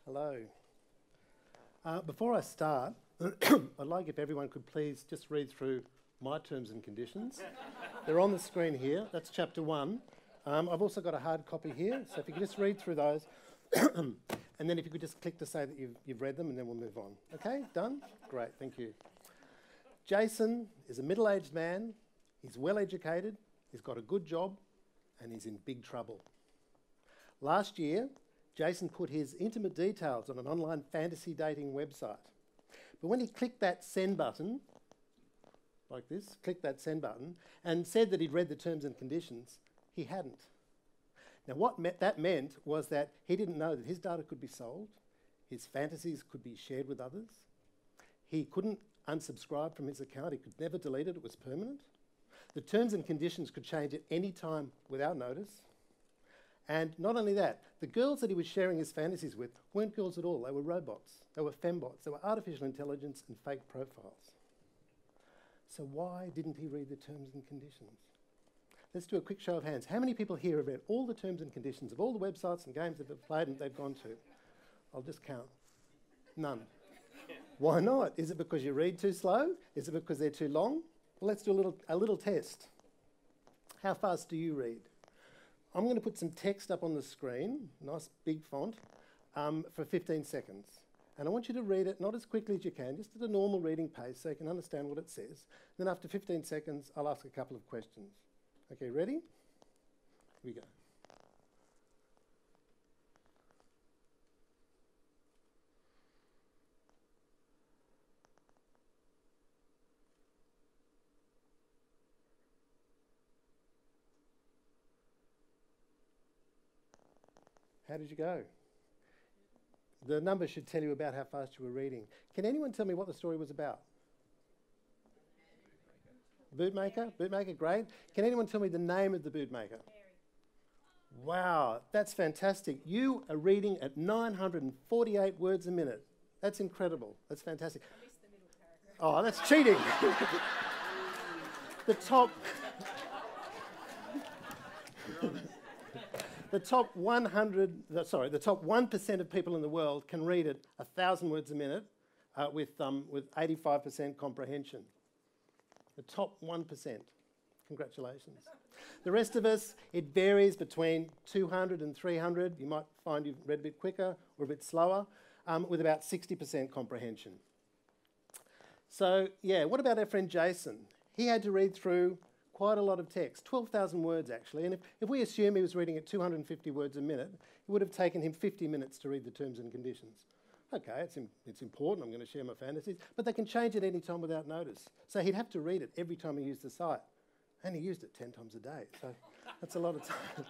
Hello. Before I start, I'd like if everyone could please just read through my terms and conditions. They're on the screen here. That's chapter 1. I've also got a hard copy here, so if you could just read through those, and then if you could just click to say that you've read them, and then we'll move on. Okay, done? Great, thank you. Jason is a middle-aged man. He's well-educated, he's got a good job, and he's in big trouble. Last year, Jason put his intimate details on an online fantasy dating website. But when he clicked that send button, like this, clicked that send button, and said that he'd read the terms and conditions, he hadn't. Now what that meant was that he didn't know that his data could be sold, his fantasies could be shared with others, he couldn't unsubscribe from his account, he could never delete it, it was permanent. The terms and conditions could change at any time without notice. And not only that, the girls that he was sharing his fantasies with weren't girls at all. They were robots, they were fembots, they were artificial intelligence and fake profiles. So why didn't he read the terms and conditions? Let's do a quick show of hands. How many people here have read all the terms and conditions of all the websites and games that they've played and they've gone to? I'll just count. None. Why not? Is it because you read too slow? Is it because they're too long? Well, let's do a little test. How fast do you read? I'm going to put some text up on the screen, nice big font, for 15 seconds. And I want you to read it not as quickly as you can, just at a normal reading pace so you can understand what it says. Then after 15 seconds, I'll ask a couple of questions. Okay, ready? Here we go. How did you go? The number should tell you about how fast you were reading. Can anyone tell me what the story was about? Bootmaker? Bootmaker, great. Can anyone tell me the name of the bootmaker? Wow, that's fantastic. You are reading at 948 words a minute. That's incredible. That's fantastic. I missed the middle paragraph. Oh, that's cheating. The top 1% of people in the world can read at 1,000 words a minute with 85% comprehension. The top 1%. Congratulations. The rest of us, it varies between 200 and 300. You might find you've read a bit quicker or a bit slower, with about 60% comprehension. So, yeah, what about our friend Jason? He had to read through quite a lot of text, 12,000 words actually, and if we assume he was reading at 250 words a minute, it would have taken him 50 minutes to read the terms and conditions. Okay, it's important, I'm going to share my fantasies, but they can change at any time without notice. So he'd have to read it every time he used the site, and he used it 10 times a day, so that's a lot of time.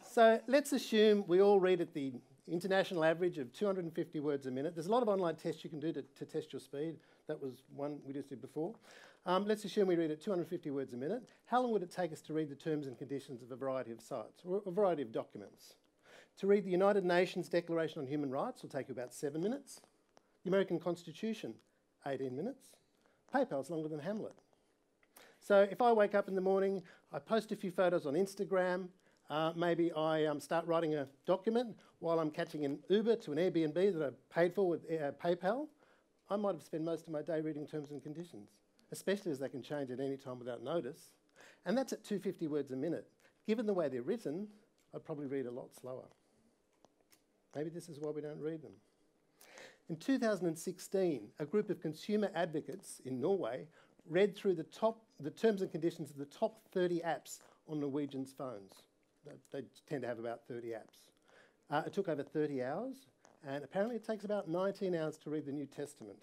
So let's assume we all read at the international average of 250 words a minute. There's a lot of online tests you can do to test your speed. That was one we just did before. Let's assume we read at 250 words a minute. How long would it take us to read the terms and conditions of a variety of sites, or a variety of documents? To read the United Nations Declaration on Human Rights will take you about 7 minutes. The American Constitution, 18 minutes. PayPal's longer than Hamlet. So if I wake up in the morning, I post a few photos on Instagram, maybe I start writing a document while I'm catching an Uber to an Airbnb that I paid for with PayPal, I might have spent most of my day reading terms and conditions, especially as they can change at any time without notice. And that's at 250 words a minute. Given the way they're written, I'd probably read a lot slower. Maybe this is why we don't read them. In 2016, a group of consumer advocates in Norway read through the terms and conditions of the top 30 apps on Norwegians' phones. They tend to have about 30 apps. It took over 30 hours, and apparently it takes about 19 hours to read the New Testament.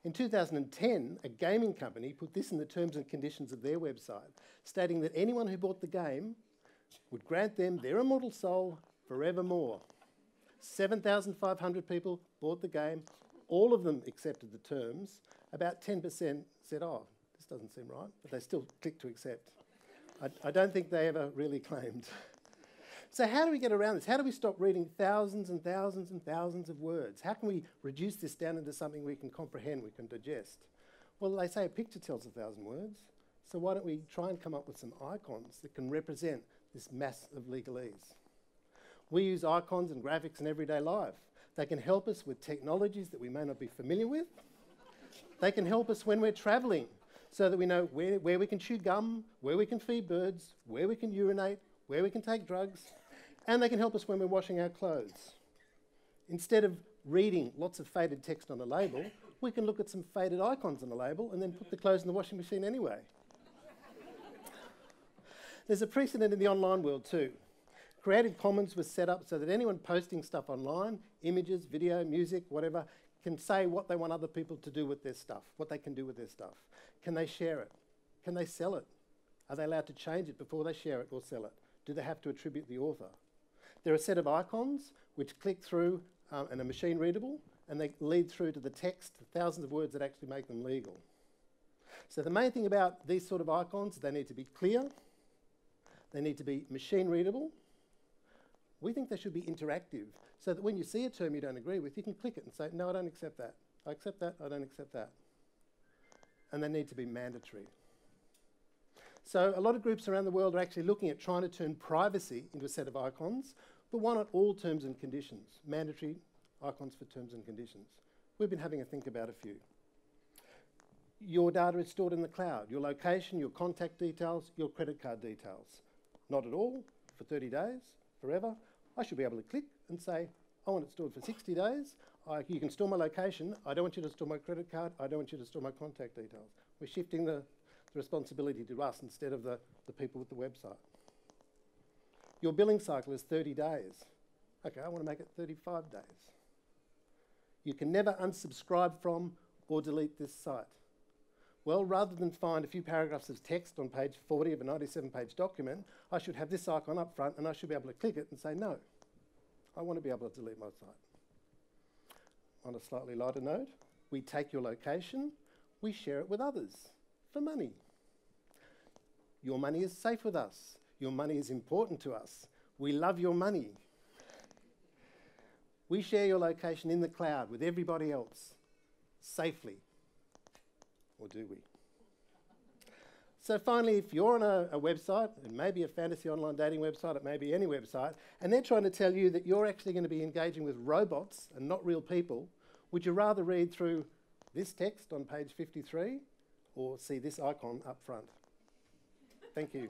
In 2010, a gaming company put this in the terms and conditions of their website, stating that anyone who bought the game would grant them their immortal soul forevermore. 7,500 people bought the game. All of them accepted the terms. About 10% said, oh, this doesn't seem right, but they still clicked to accept. I don't think they ever really claimed. So how do we get around this? How do we stop reading thousands and thousands and thousands of words? How can we reduce this down into something we can comprehend, we can digest? Well, they say a picture tells 1,000 words, so why don't we try and come up with some icons that can represent this mass of legalese? We use icons and graphics in everyday life. They can help us with technologies that we may not be familiar with. They can help us when we're travelling, so that we know where we can chew gum, where we can feed birds, where we can urinate, where we can take drugs, and they can help us when we're washing our clothes. Instead of reading lots of faded text on a label, we can look at some faded icons on a label and then put the clothes in the washing machine anyway. There's a precedent in the online world too. Creative Commons was set up so that anyone posting stuff online, images, video, music, whatever, can say what they want other people to do with their stuff, what they can do with their stuff. Can they share it? Can they sell it? Are they allowed to change it before they share it or sell it? Do they have to attribute the author? There are a set of icons which click through and are machine readable, and they lead through to the text, the thousands of words that actually make them legal. So the main thing about these sort of icons, they need to be clear, they need to be machine readable. We think they should be interactive, so that when you see a term you don't agree with, you can click it and say, no, I don't accept that. I accept that, I don't accept that. And they need to be mandatory. So a lot of groups around the world are actually looking at trying to turn privacy into a set of icons, but why not all terms and conditions? Mandatory icons for terms and conditions. We've been having a think about a few. Your data is stored in the cloud. Your location, your contact details, your credit card details. Not at all, for 30 days, forever. I should be able to click and say, I want it stored for 60 days. You can store my location. I don't want you to store my credit card. I don't want you to store my contact details. We're shifting the responsibility to us instead of the people with the website. Your billing cycle is 30 days. Okay, I want to make it 35 days. You can never unsubscribe from or delete this site. Well, rather than find a few paragraphs of text on page 40 of a 97-page document, I should have this icon up front and I should be able to click it and say, no, I want to be able to delete my site. On a slightly lighter note, we take your location, we share it with others for money. Your money is safe with us. Your money is important to us. We love your money. We share your location in the cloud with everybody else, safely. Or do we? So finally, if you're on a website, it may be a fantasy online dating website, it may be any website, and they're trying to tell you that you're actually going to be engaging with robots and not real people, would you rather read through this text on page 53 or see this icon up front? Thank you.